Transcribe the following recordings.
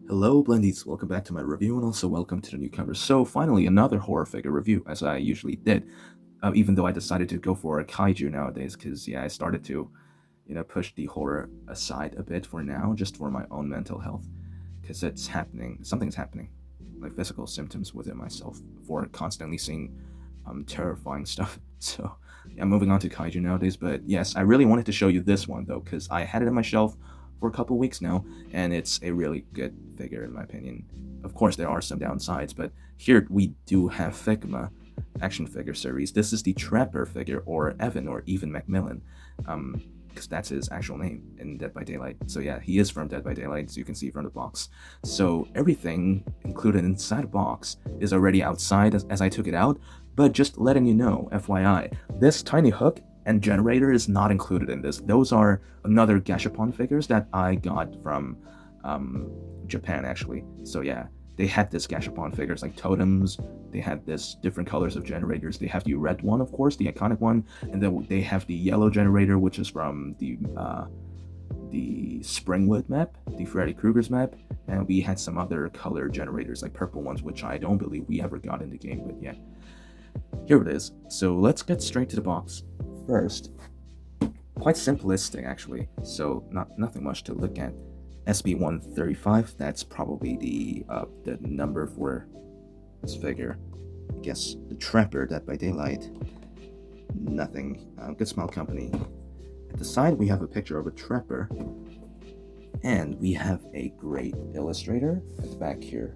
Hello, Blendies. Welcome back to my review, and also welcome to the newcomers. So, finally, another horror figure review, as I usually did. Even though I decided to go for a kaiju nowadays, because I started to, push the horror aside a bit for now, just for my own mental health, because it's happening. Something's happening, like physical symptoms within myself for constantly seeing terrifying stuff. So, moving on to kaiju nowadays. But yes, I really wanted to show you this one though, because I had it on my shelf for a couple weeks now, and it's a really good figure in my opinion. Of course, there are some downsides, but here we do have Figma action figure series. This is the Trapper figure, or Evan, or even Macmillan, because that's his actual name in Dead by Daylight. So yeah, he is from Dead by Daylight, as you can see from the box. So everything included inside the box is already outside as I took it out, but just letting you know, FYI, this tiny hook and generator is not included in this. Those are another Gashapon figures that I got from Japan, actually. So yeah, they had this Gashapon figures like totems. They had this different colors of generators. They have the red one, of course, the iconic one, and then they have the yellow generator, which is from the Springwood map, the Freddy Krueger's map, and we had some other color generators like purple ones, which I don't believe we ever got in the game, but yeah. Here it is. So let's get straight to the box. First, quite simplistic actually, so nothing much to look at. SB135, that's probably the number for this figure. I guess the Trapper, Dead by Daylight. Nothing. Good Smile Company. At the side, we have a picture of a Trapper, and we have a great illustrator at the back here.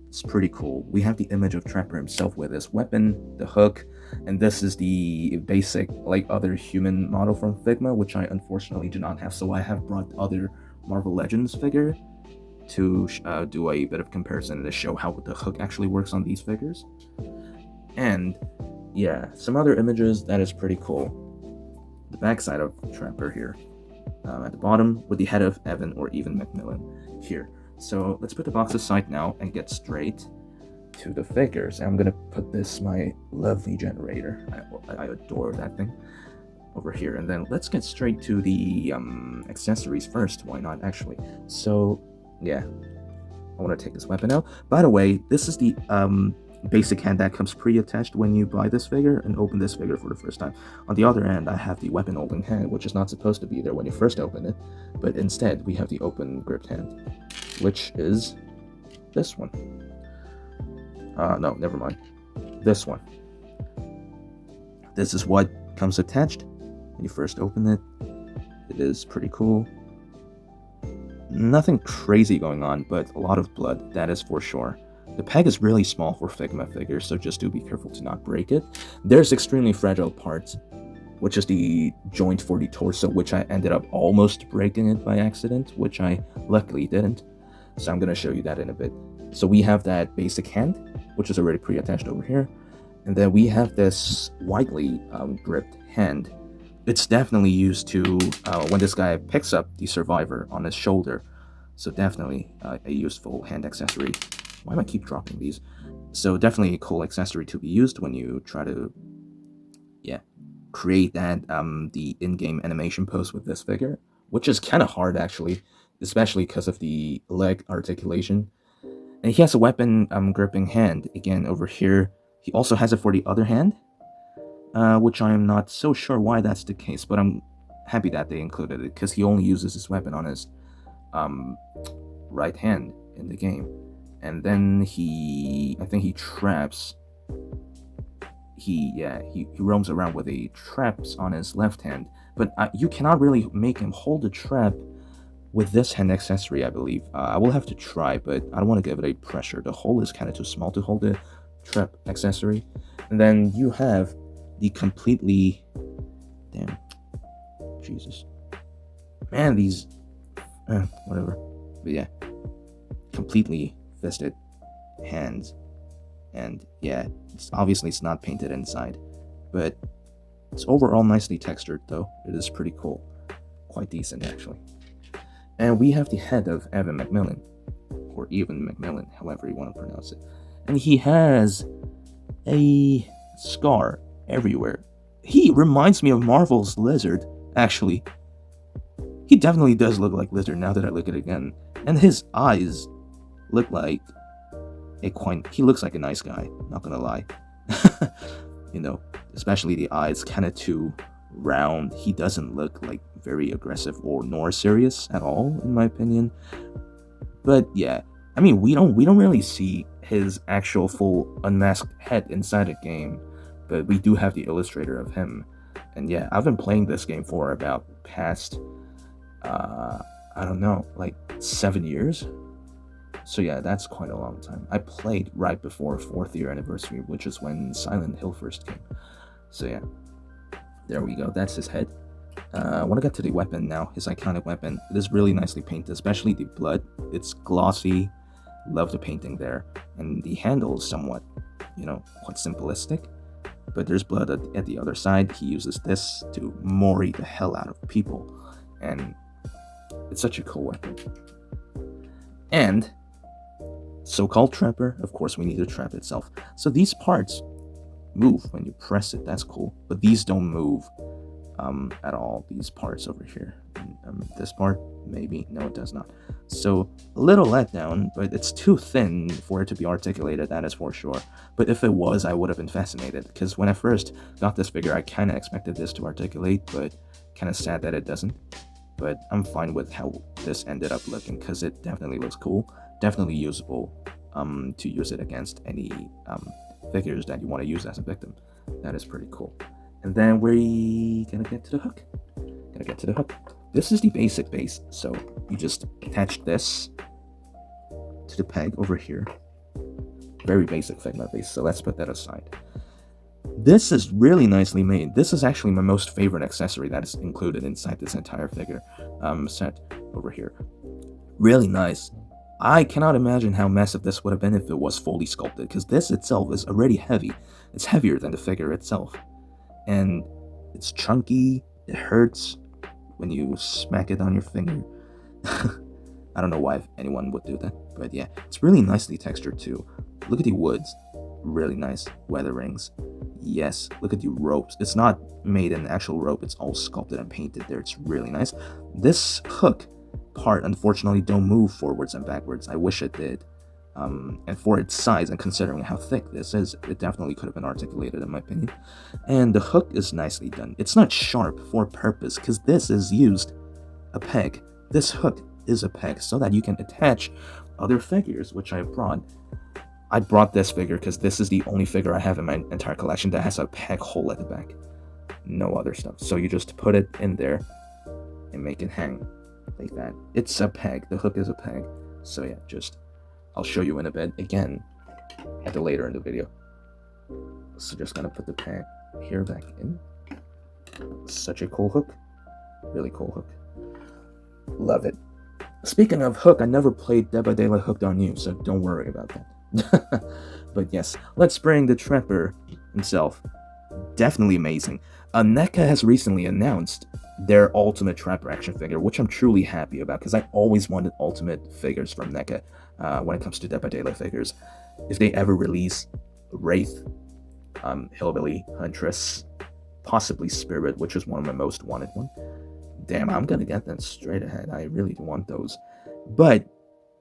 It's pretty cool. We have the image of Trapper himself with his weapon, the hook, and this is the basic, like, other human model from Figma, which I unfortunately do not have, so I have brought other Marvel Legends figure to do a bit of comparison and to show how the hook actually works on these figures. And yeah, some other images that is pretty cool. The backside of Trapper here, at the bottom with the head of Evan or even Macmillan here. So let's put the box aside now and get straight to the figures. I'm gonna put this, my lovely generator, I adore that thing, over here, and then let's get straight to the accessories first. Why not, actually? So yeah, I want to take this weapon out. By the way, this is the basic hand that comes pre-attached when you buy this figure and open this figure for the first time. On the other end, I have the weapon open hand, which is not supposed to be there when you first open it, but instead we have the open gripped hand, which is this one. No, never mind. This one. This is what comes attached when you first open it. It is pretty cool. Nothing crazy going on, but a lot of blood, that is for sure. The peg is really small for Figma figures, so just do be careful to not break it. There's extremely fragile parts, which is the joint for the torso, which I ended up almost breaking it by accident, which I luckily didn't. So I'm going to show you that in a bit. So we have that basic hand, which is already pre-attached over here. And then we have this widely gripped hand. It's definitely used to, when this guy picks up the survivor on his shoulder. So definitely a useful hand accessory. Why do I keep dropping these? So definitely a cool accessory to be used when you try to, create that, the in-game animation pose with this figure. Which is kind of hard, actually, especially because of the leg articulation. And he has a weapon gripping hand, again, over here. He also has it for the other hand, which I am not so sure why that's the case, but I'm happy that they included it, because he only uses his weapon on his right hand in the game. And then I think he traps, he roams around with a traps on his left hand, but you cannot really make him hold the trap with this hand accessory, I believe. I will have to try, but I don't want to give it a pressure. The hole is kind of too small to hold the trap accessory. And then you have the completely, damn, Jesus, man, these, whatever, but yeah, completely fisted hands. And yeah, it's not painted inside, but it's overall nicely textured, though. It is pretty cool, quite decent actually. And we have the head of Evan Macmillan, or even Macmillan, however you want to pronounce it. And he has a scar everywhere. He reminds me of Marvel's Lizard, actually. He definitely does look like Lizard now that I look at it again. And his eyes, look like he looks like a nice guy, not gonna lie. You know, especially the eyes kind of too round. He doesn't look like very aggressive or nor serious at all, in my opinion. But yeah, I mean, we don't really see his actual full unmasked head inside the game, but we do have the illustrator of him. And yeah, I've been playing this game for about past I don't know, like 7 years. So yeah, that's quite a long time. I played right before 4th year anniversary, which is when Silent Hill first came. So yeah, there we go. That's his head. I want to get to the weapon now. His iconic weapon. It is really nicely painted, especially the blood. It's glossy. Love the painting there. And the handle is somewhat, quite simplistic. But there's blood at the other side. He uses this to mori the hell out of people. And it's such a cool weapon. And so-called trapper, of course we need the trap itself. So these parts move when you press it, that's cool. But these don't move at all, these parts over here. This part, maybe, no it does not. So a little letdown, but it's too thin for it to be articulated, that is for sure. But if it was, I would have been fascinated, because when I first got this figure, I kind of expected this to articulate, but kind of sad that it doesn't. But I'm fine with how this ended up looking, because it definitely looks cool. Definitely usable to use it against any figures that you want to use as a victim. That is pretty cool. And then we're gonna get to the hook. This is the basic base. So you just attach this to the peg over here. Very basic Figma base. So let's put that aside. This is really nicely made. This is actually my most favorite accessory that is included inside this entire figure set over here. Really nice. I cannot imagine how massive this would have been if it was fully sculpted, because this itself is already heavy. It's heavier than the figure itself. And it's chunky, it hurts when you smack it on your finger. I don't know why anyone would do that, but yeah, it's really nicely textured too. Look at the woods, really nice. Weather rings, yes. Look at the ropes. It's not made in actual rope, it's all sculpted and painted there. It's really nice. This hook part unfortunately don't move forwards and backwards. I wish it did. And for its size and considering how thick this is, it definitely could have been articulated in my opinion. And the hook is nicely done. It's not sharp for purpose, because this is used a peg. This hook is a peg so that you can attach other figures, which I brought. I brought this figure because this is the only figure I have in my entire collection that has a peg hole at the back. No other stuff. So you just put it in there and make it hang like that. It's a peg. The hook is a peg. So yeah, I'll show you in a bit again at the later in the video. So just gonna put the peg here back in. Such a cool hook. Really cool hook. Love it. Speaking of hook, I never played Dead by Daylight Hooked on You, so don't worry about that. But yes, let's bring the trapper himself. Definitely amazing. NECA has recently announced their ultimate trapper action figure, which I'm truly happy about, because I always wanted ultimate figures from NECA when it comes to Dead by Daylight figures. If they ever release Wraith, Hillbilly, Huntress, possibly Spirit, which is one of my most wanted ones, damn, I'm gonna get them straight ahead. I really want those. But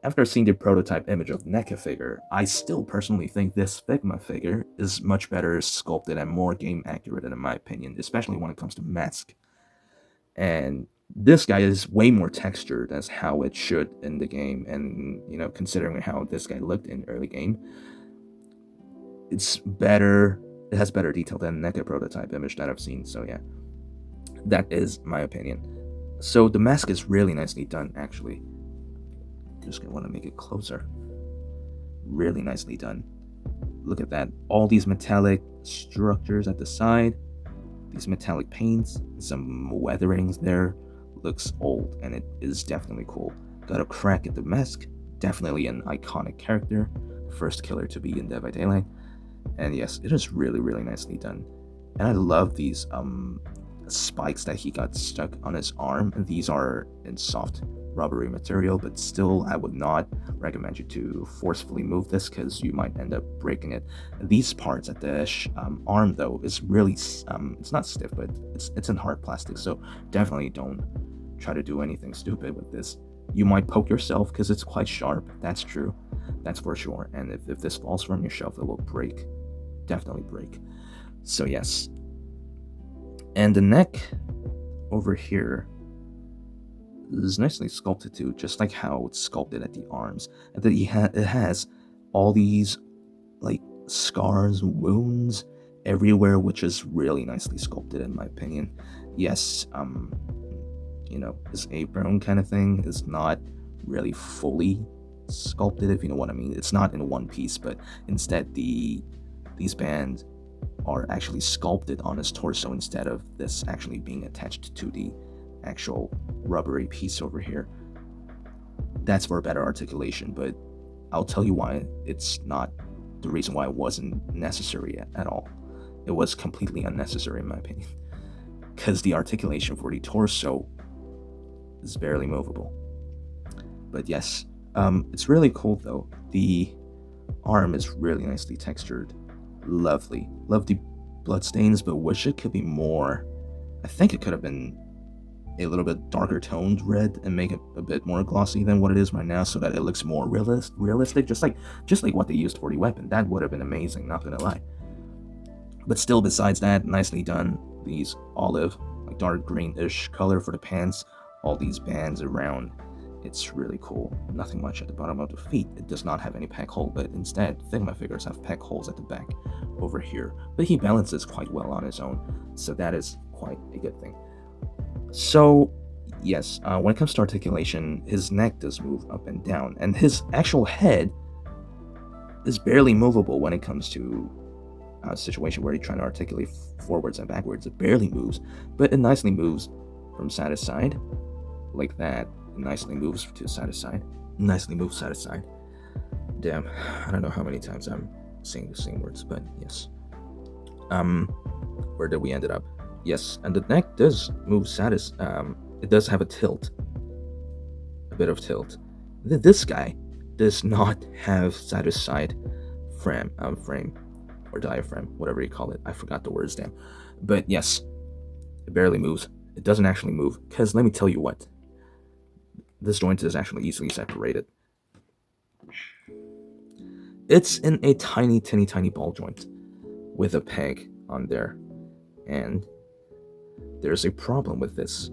after seeing the prototype image of NECA figure, I still personally think this Figma figure is much better sculpted and more game accurate in my opinion, especially when it comes to mask. And this guy is way more textured as how it should in the game, and considering how this guy looked in early game, it's better. It has better detail than NECA prototype image that I've seen. So yeah, that is my opinion. So the mask is really nicely done, actually. Just gonna want to make it closer. Really nicely done. Look at that. All these metallic structures at the side. These metallic paints. Some weatherings there. Looks old, and it is definitely cool. Got a crack at the mask. Definitely an iconic character. First killer to be in Dead by Daylight. And yes, it is really, really nicely done. And I love these spikes that he got stuck on his arm. These are in soft rubbery material, but still I would not recommend you to forcefully move this, because you might end up breaking it. These parts at the arm though is really it's not stiff, but it's in hard plastic, so definitely don't try to do anything stupid with this. You might poke yourself because it's quite sharp. That's true. That's for sure. And if this falls from your shelf, it will break. Definitely break. So yes. And the neck over here is nicely sculpted too, just like how it's sculpted at the arms. And then it has all these like scars, wounds everywhere, which is really nicely sculpted in my opinion. Yes, his apron kind of thing is not really fully sculpted, if you know what I mean. It's not in one piece, but instead these bands are actually sculpted on his torso instead of this actually being attached to the actual rubbery piece over here. That's for better articulation, but I'll tell you why it's not the reason why it wasn't necessary at all. It was completely unnecessary in my opinion, because the articulation for the torso is barely movable. But yes, it's really cool though. The arm is really nicely textured. Lovely. Love the bloodstains, but wish it could be more. I think it could have been a little bit darker toned red and make it a bit more glossy than what it is right now, so that it looks more realistic, just like what they used for the weapon. That would have been amazing, not gonna lie. But still, besides that, nicely done. These olive, like dark greenish color for the pants, all these bands around. It's really cool. Nothing much at the bottom of the feet. It does not have any peg hole, but instead, Figma figures have peg holes at the back over here. But he balances quite well on his own, so that is quite a good thing. So, yes, when it comes to articulation, his neck does move up and down, and his actual head is barely movable when it comes to a situation where you're trying to articulate forwards and backwards. It barely moves, but it nicely moves from side to side, like that. It nicely moves to side to side. Nicely moves side to side. Damn, I don't know how many times I'm saying the same words, but yes. Where did we end it up? Yes, and the neck does move it does have a tilt. A bit of tilt. This guy does not have side to side frame or diaphragm, whatever you call it. I forgot the words, damn. But yes, it barely moves. It doesn't actually move, because let me tell you what. This joint is actually easily separated. It's in a tiny ball joint with a peg on there. And there's a problem with this.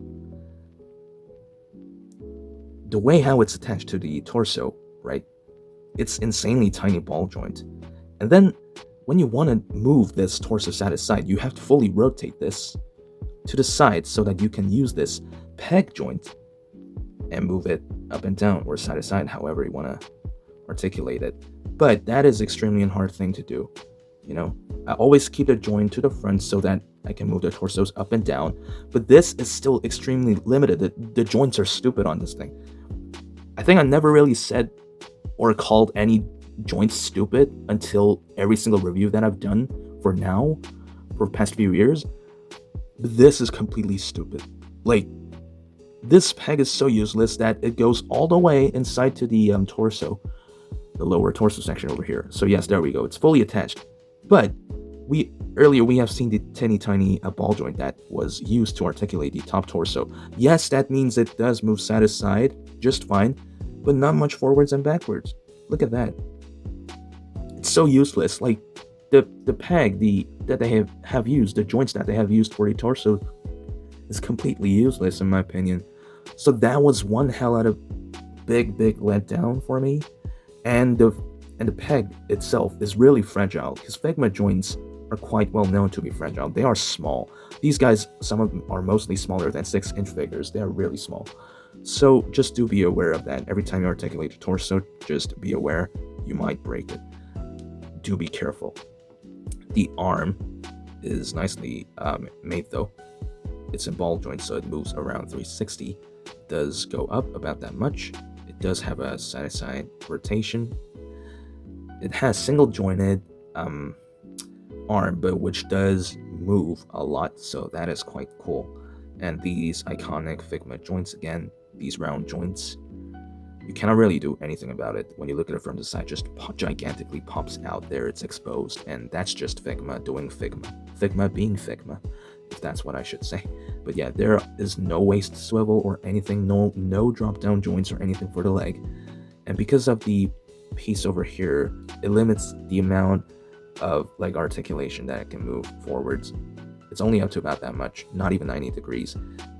The way how it's attached to the torso, right? It's insanely tiny ball joint. And then when you want to move this torso side to side, you have to fully rotate this to the side so that you can use this peg joint and move it up and down or side to side, however you want to articulate it. But that is extremely hard thing to do. I always keep the joint to the front so that I can move the torsos up and down, but this is still extremely limited. The joints are stupid on this thing. I think I never really said or called any joints stupid until every single review that I've done for the past few years. But this is completely stupid. Like, this peg is so useless that it goes all the way inside to the torso, the lower torso section over here. So yes, there we go. It's fully attached. But earlier we have seen the tiny ball joint that was used to articulate the top torso. Yes, that means it does move side to side just fine, but not much forwards and backwards. Look at that. It's so useless. Like the peg that they have used, the joints that they have used for the torso is completely useless in my opinion. So that was one hell out of big letdown for me. And the peg itself is really fragile, because Figma joints are quite well known to be fragile. They are small. These guys, some of them are mostly smaller than 6-inch figures. They are really small. So just do be aware of that. Every time you articulate the torso, just be aware you might break it. Do be careful. The arm is nicely made though. It's in ball joint, so it moves around 360. It does go up about that much. It does have a side-to-side rotation. It has single jointed arm, but which does move a lot, so that is quite cool. And these iconic Figma joints, again, these round joints, you cannot really do anything about it. When you look at it from the side, just gigantically pops out there. It's exposed, and that's just Figma doing Figma. Figma being Figma. if that's what I should say. But yeah, there is no waist swivel or anything, no drop down joints or anything for the leg. And because of the piece over here, it limits the amount of leg articulation that it can move forwards. It's only up to about that much, not even 90 degrees.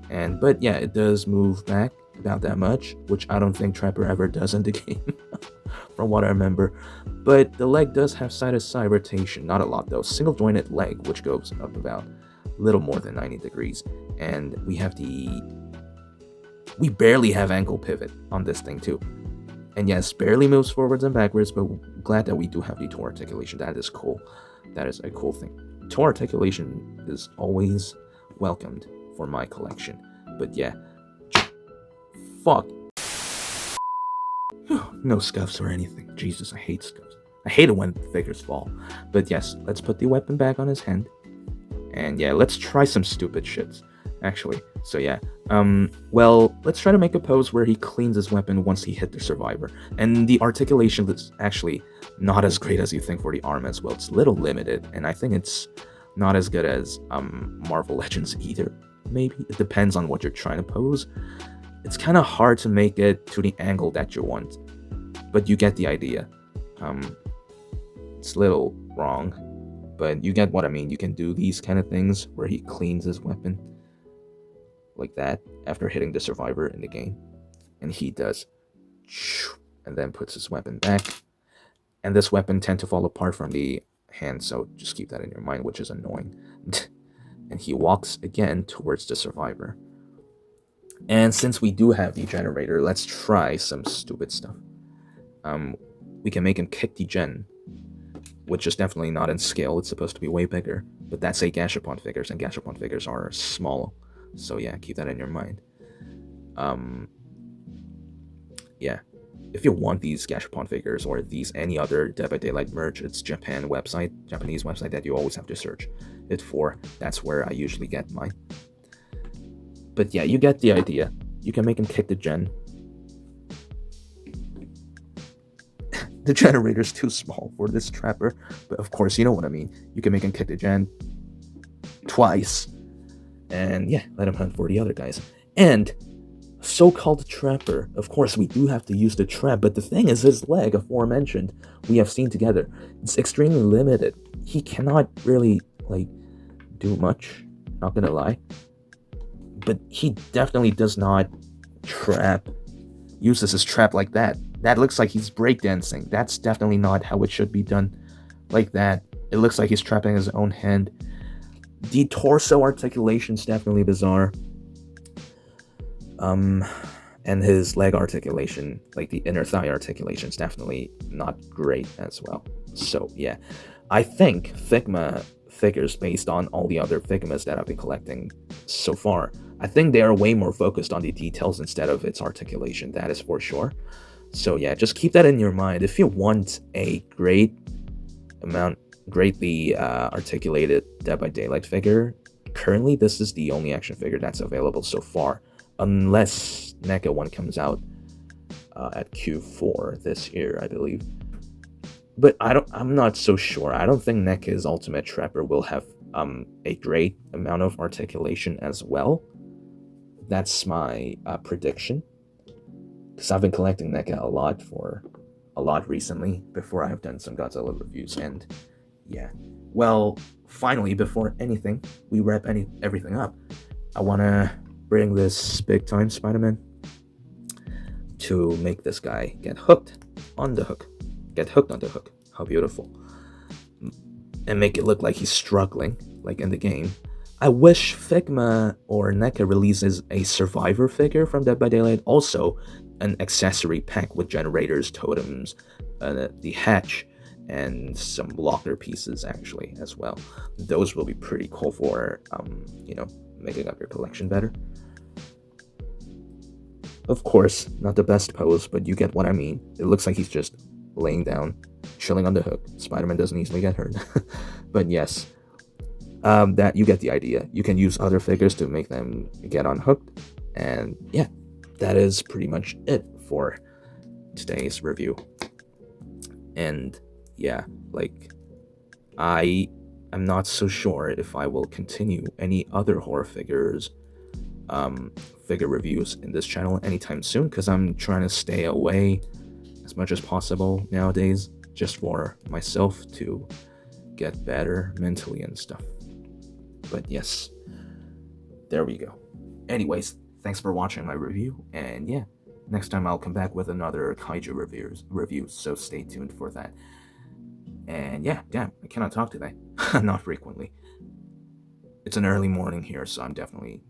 But yeah, it does move back about that much, which I don't think Trapper ever does in the game, from what I remember. But the leg does have side-to-side rotation, not a lot though. Single jointed leg, which goes up about a little more than 90 degrees. And we barely have ankle pivot on this thing too. And yes, barely moves forwards and backwards, but glad that we do have the toe articulation. That is cool. That is a cool thing. Toe articulation is always welcomed for my collection. But yeah, fuck. No scuffs or anything. Jesus, I hate scuffs. I hate it when figures fall. But yes, let's put the weapon back on his hand. And yeah, let's try some stupid shits, actually. So yeah, well, let's try to make a pose where he cleans his weapon once he hit the survivor. And the articulation is actually not as great as you think for the arm as well. It's a little limited, and I think it's not as good as Marvel Legends either. Maybe it depends on what you're trying to pose. It's kind of hard to make it to the angle that you want, but you get the idea. It's a little wrong, but you get what I mean. You can do these kind of things where he cleans his weapon like that after hitting the survivor in the game, and he does, and then puts his weapon back. And this weapon tend to fall apart from the hand, so just keep that in your mind, which is annoying. And he walks again towards the survivor. And since we do have the generator, let's try some stupid stuff. We can make him kick the gen, which is definitely not in scale. It's supposed to be way bigger, but that's a Gashapon figures, and Gashapon figures are small. So yeah, keep that in your mind. Yeah, if you want these Gashapon figures or these any other Dead by Daylight merch, it's Japanese website that you always have to search it for. That's where I usually get mine. But yeah, you get the idea. You can make him kick the gen. The generator's too small for this Trapper, but of course, you know what I mean. You can make him kick the gen twice. And yeah, let him hunt for the other guys. And so-called Trapper. Of course, we do have to use the trap, but the thing is, his leg, aforementioned, we have seen together, it's extremely limited. He cannot really, do much, not gonna lie. But he definitely does not uses his trap like that. That looks like he's breakdancing. That's definitely not how it should be done like that. It looks like he's trapping his own hand. The torso articulation is definitely bizarre. And his leg articulation, like the inner thigh articulation, is definitely not great as well. So yeah, I think Figma figures, based on all the other Figmas that I've been collecting so far, I think they are way more focused on the details instead of its articulation. That is for sure. So yeah, just keep that in your mind. If you want a greatly articulated Dead by Daylight figure, currently this is the only action figure that's available so far, unless NECA one comes out at Q4 this year, I believe. But I'm not so sure. I don't think NECA's Ultimate Trapper will have a great amount of articulation as well. That's my prediction, because I've been collecting NECA a lot recently before I have done some Godzilla reviews. And yeah, well, finally, before anything, we wrap everything up, I want to bring this big time Spider-Man to make this guy get hooked on the hook. How beautiful. And make it look like he's struggling, like in the game. I wish Figma or NECA releases a survivor figure from Dead by Daylight, also an accessory pack with generators, totems, the hatch, and some blocker pieces actually as well. Those will be pretty cool for making up your collection better. Of course, not the best pose, but you get what I mean. It looks like he's just laying down, chilling on the hook. Spider-Man doesn't easily get hurt. But yes, that you get the idea. You can use other figures to make them get unhooked. And yeah, that is pretty much it for today's review. And yeah, I I'm not so sure if I will continue any other horror figure reviews in this channel anytime soon, because I'm trying to stay away as much as possible nowadays, just for myself to get better mentally and stuff. But yes, there we go. Anyways, thanks for watching my review, and yeah, next time I'll come back with another kaiju review, so stay tuned for that. And yeah, damn, I cannot talk today. Not frequently. It's an early morning here, so I'm definitely,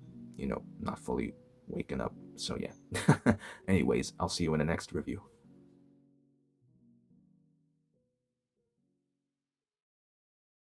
not fully waking up. So yeah. Anyways, I'll see you in the next review.